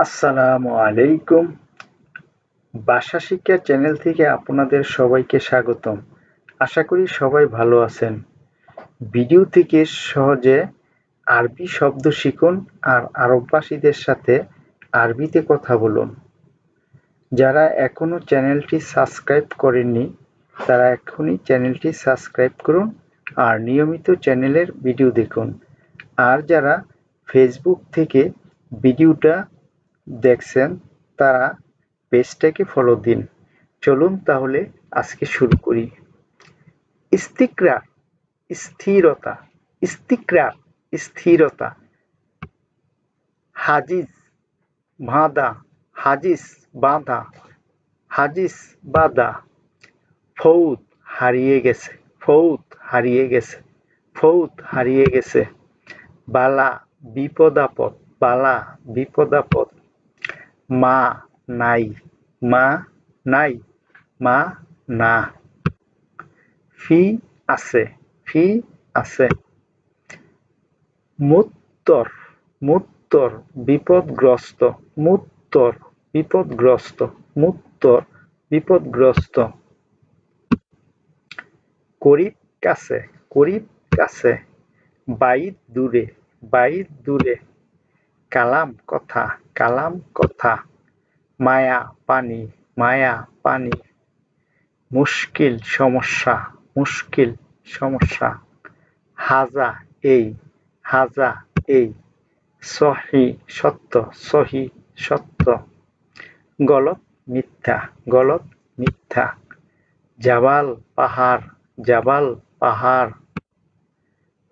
আসসালামু আলাইকুম। ভাষা শিক্ষা চ্যানেল থেকে আপনাদের সবাইকে স্বাগতম। আশা করি সবাই ভালো আছেন। ভিডিও থেকে সহজে আরবি শব্দ শিখুন আর আরবভাষীদের সাথে আরবিতে কথা বলুন। যারা এখনো চ্যানেলটি সাবস্ক্রাইব করেননি তারা এখনই চ্যানেলটি সাবস্ক্রাইব করুন আর নিয়মিত চ্যানেলের ভিডিও দেখুন। আর যারা ফেসবুক থেকে ভিডিওটা দেখছেন তারা পেজটাকে ফলো দিন। চলুন তাহলে আজকে শুরু করি। ইস্তিকরার স্থিরতা, ইস্তিকরার স্থিরতা। হাজিজ বাঁধা, হাজিজ বাঁধা, হাজিজ বাঁধা। ফৌত হারিয়ে গেছে, ফৌত হারিয়ে গেছে, ফৌত হারিয়ে গেছে। বালা বিপদ আপদ, বালা বিপদ আপদ। মা নাই, মা নাই, মা না। ফি আছে, ফি আছে। মুত্তর, মুত্তর বিপদগ্রস্ত, মুত্তর বিপদগ্রস্ত, মুত্তর বিপদগ্রস্ত। করিব কাছে, করিব কাছে। বাইত দূরে, বাইত দূরে। কালাম কথা, কালাম কথা। মায়া পানি, মায়া পানি। মুশকিল সমস্যা, মুশকিল সমস্যা। হাজা এই, হাজা এই। সহি সত্য, সহি সত্য। গলত মিথ্যা, গলত মিথ্যা। জাবাল পাহাড়, জাবাল পাহাড়।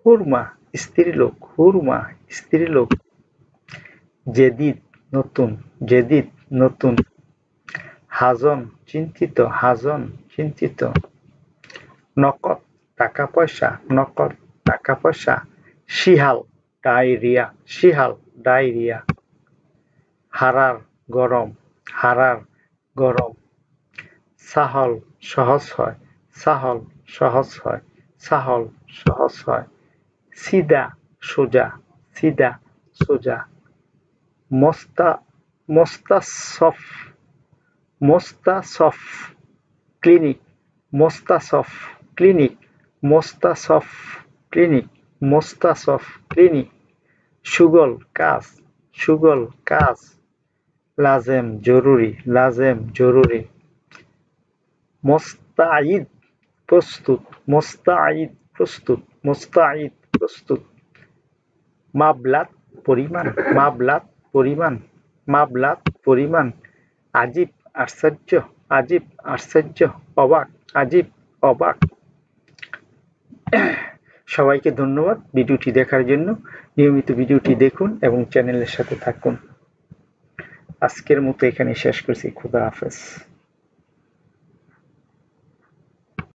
হুরমা স্ত্রীলোক, হুরমা স্ত্রীলোক। জেদিদ নতুন, জেদিদ নতুন। হাজন চিন্তিত, হাজন চিন্তিত। নকদ টাকা পয়সা, নকদ টাকা পয়সা। শিহাল ডায়রিয়া, শিহাল ডায়রিয়া। হারার গরম, হারার গরম। সাহল সহজ হয়, সাহল সহজ হয়, সাহল সহজ হয়। সিদা সোজা, সিদা সোজা। মোস্তা মোস্তাসফ, মোস্তাসফ ক্লিনিক, মোস্তাসফ ক্লিনিক, মোস্তাসফ ক্লিনিক, মোস্তাসফ ক্লিনিক। সুগল কাজ, সুগল কাজ। লাজেম জরুরি, লাজেম জরুরি। মোস্তাঈদ প্রস্তুত, মোস্তাঈদ প্রস্তুত, মোস্তাঈদ প্রস্তুত। মাবলাত পরিমাণ, মাবলাত পরিমাণ, মাবলাত পরিমাণ। আজীব আশ্চর্য, আজীব আশ্চর্য। অবাক, আজীব অবাক। সবাইকে ধন্যবাদ ভিডিওটি দেখার জন্য। নিয়মিত ভিডিওটি দেখুন এবং চ্যানেলের সাথে থাকুন। আজকের মতো এখানে শেষ করছি। খোদা হাফেজ।